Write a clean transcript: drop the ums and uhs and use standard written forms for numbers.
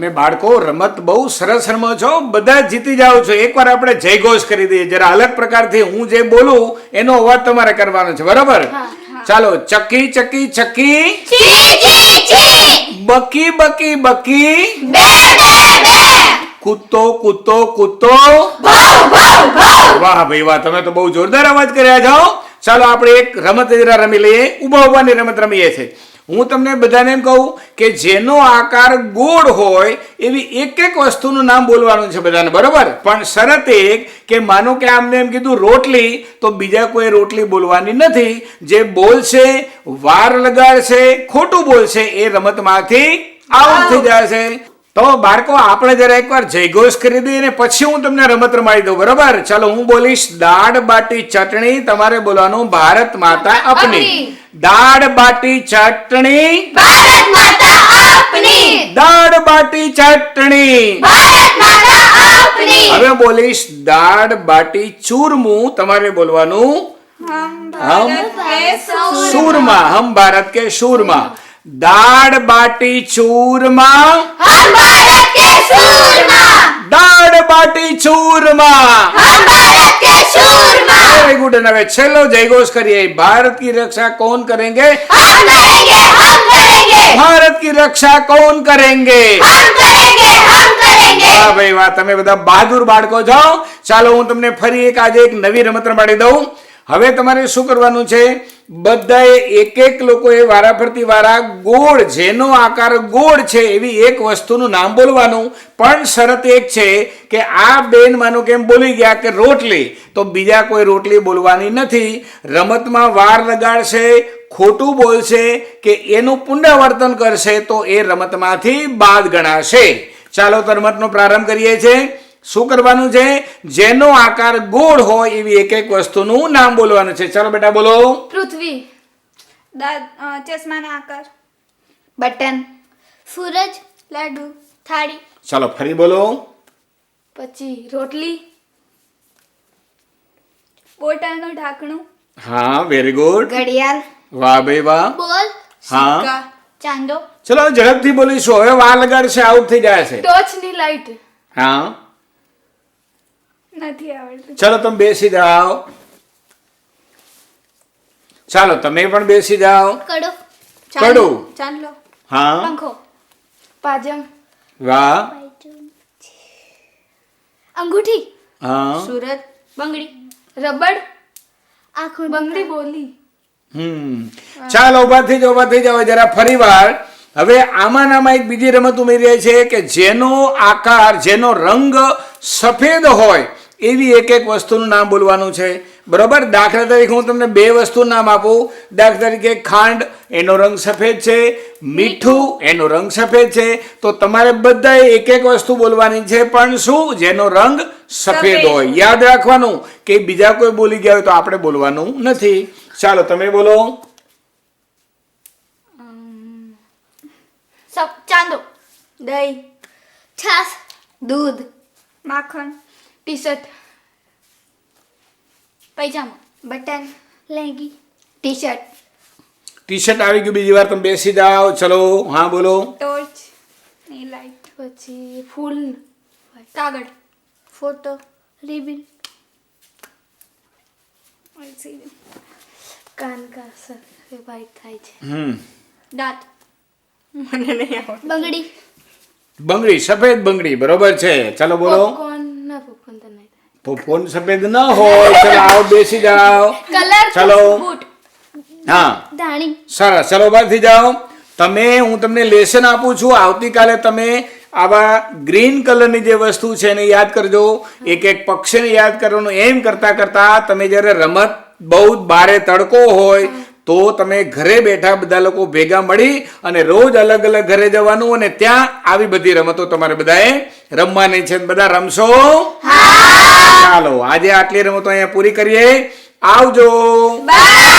અને બાળકો રમત બહુ સરસ રમો છો, બધા જીતી જાઓ છો. એકવાર આપણે જયઘોષ કરી દઈએ, જરા અલગ પ્રકારથી. હું જે બોલું એનો અવાજ તમારે કરવાનો છે, બરોબર? ચાલો. ચકી ચકી ચકી, બકી બકી બકી, કૂતો કૂતો કૂતો, વાહ ભાઈ વાહ, તમે તો બહુ જોરદાર અવાજ કર્યા છો. ચાલો આપણે એક રમત જરા રમી લઈએ. ઉભા ઉભાની રમત રમીએ છીએ. હું તમને બધાને એમ કહું કે જેનો આકાર ગોળ હોય એવી એક એક વસ્તુનું નામ બોલવાનું છે બધાને, બરોબર? પણ શરત એક કે માનો કે આમને એમ કીધું રોટલી, તો બીજા કોઈ રોટલી બોલવાની નથી. જે બોલશે, વાર લગાડશે, ખોટું બોલશે, એ રમતમાંથી આઉટ થઈ જશે. તો બાળકો આપણે જરા એકવાર જયઘોષ કરી દઈએ ને પછી હું તમને રમત રમાડી દઉં, બરોબર? ચાલો, હું બોલીશ દાળ બાટી ચટણી, તમારે બોલવાનું ભારત માતા અપની. દાળ બાટી ચટણી, ભારત માતા આપની. દાળ બાટી ચટણી, ભારત માતા આપની. હવે બોલીશ દાળ બાટી ચૂરમું, તમારે બોલવાનું હમ શૂરમાં. હમ ભારત કે શૂરમાં. દાળ બાટી ચૂરમા, हम भारत के सूरमा. દાળ બાટી ચૂરમા. हम भारत के सूरमा. Very good. અને હવે છેલ્લો જયઘોષ કરીએ. ભારત કી રક્ષા કોણ કરેંગે? हम करेंगे, हम करेंगे. ભારત કી રક્ષા કોણ કરેંગે? हम करेंगे, हम करेंगे. વાહ ભાઈ વાહ, તમે બધા બહાદુર બાળકો છો. ચાલો, હું તમને ફરી આજે એક નવી રમત રમાડી દઉં. હવે તમારે શું કરવાનું છે? બધાએ એક એક લોકોએ વારાફરતી વારા ગોળ, જેનો આકાર ગોળ છે એવી એક વસ્તુનું નામ બોલવાનું. પણ શરત એક છે કે આ બેન માનો કેમ બોલી ગયા કે રોટલી, તો બીજા કોઈ રોટલી બોલવાની નથી. રમતમાં વાર લગાડશે, ખોટું બોલશે કે એનું પુનરાવર્તન કરશે તો એ રમતમાંથી બાદ ગણાશે. ચાલો, તો રમતનો પ્રારંભ કરીએ છીએ. શું કરવાનું છે? જેનો આકાર ગોળ હોય એવી એક એક વસ્તુનું નામ બોલવાનું છે. ચાલો બેટા, બોલો. પૃથ્વી, ચશ્માના આકાર, बटन, સૂરજ, લાડુ, થાળી, ચાલો ફરી બોલો. પછી રોટલી, બોટલનું ઢાંકણું, હા, વેરી ગુડ. घड़ियाल, વાહ ભાઈ વાહ. બોલ, હા, સિક્કા, ચાંદો, ચલો ઝડપથી બોલીશું. હવે વાર લગાડશે, આઉટ થઈ જાય છે. ટોર્ચની લાઈટ. હા, નથી આવડતું. ચલો તમે બેસી જાઓ. ચાલો, તમે પણ બેસી જાઓ. કડો, કડું. ચાંદલો, હા, પંખો, પાજમ, વાહ. અંગૂઠી, હા, સુરત, બંગડી, રબડ, આંખો, બંગડી બોલી. ચાલો, ઉભા થઈ જાઓ, ઉભા થઈ જાઓ જરા ફરી વાર. હવે આમાં એક બીજી રમત ઉમેરીએ છે કે જેનો આકાર, જેનો રંગ સફેદ હોય એવી એક એક વસ્તુનું નામ બોલવાનું છે, બરોબર? દાખલા તરીકે હું તમને બે વસ્તુનું નામ આપું. દાખલા તરીકે ખાંડ, એનો રંગ સફેદ છે. મીઠું, એનો રંગ સફેદ છે. તો તમારે બધાએ એક એક વસ્તુ બોલવાની છે, પણ શું? જેનો રંગ સફેદ હોય. યાદ રાખવાનું કે બીજા કોઈ બોલી ગયા હોય તો આપણે બોલવાનું નથી. ચાલો, તમે બોલો. ચાંદો, દહીં, છાશ, दूध, માખણ, ટી શર્ટ, પૈજામો, बटन, લેંગી, टी शर्ट, ટી શર્ટ આવી ગયું. બીજી વાર તમે બેસી જાઓ. ચલો, હા બોલો. ટોર્ચ, ની લાઈટ, પછી ફૂલ, કાગળ, ફોટો, રિબિન, કાન કા સર વાઈટ થાય છે, દાંત, મને નહીં આવડે, બંગડી, બંગડી, સફેદ બંગડી, બરોબર છે. ચાલો બોલો. પોપકોર્ન ના પોપકોર્ન તો નહીં થાય, પોપકોર્ન સફેદ ન હોય. ચલો, આવો બેસી જાઓ. કલર, ચાલો. બૂટ, હા, ધાણી, સરસ. ચલો, ઉભા થઈ જાઓ. હું તમને લેસન આપું છું. આવતીકાલે તમે આવા ગ્રીન કલરની જે વસ્તુ છે એને યાદ કરજો. એક એક પક્ષીને યાદ કરવાનું. એમ કરતા કરતા તમે જ્યારે રમત બહુ બારે તડકો હોય તો તમે ઘરે બેઠા બધા લોકો ભેગા મળી અને રોજ અલગ અલગ ઘરે જવાનું અને ત્યાં આવી બધી રમતો તમારે બધાએ રમવાની છે. બધા રમશો? ચાલો, આજે આટલી રમતો અહીંયા પૂરી કરીએ. આવજો. बाय.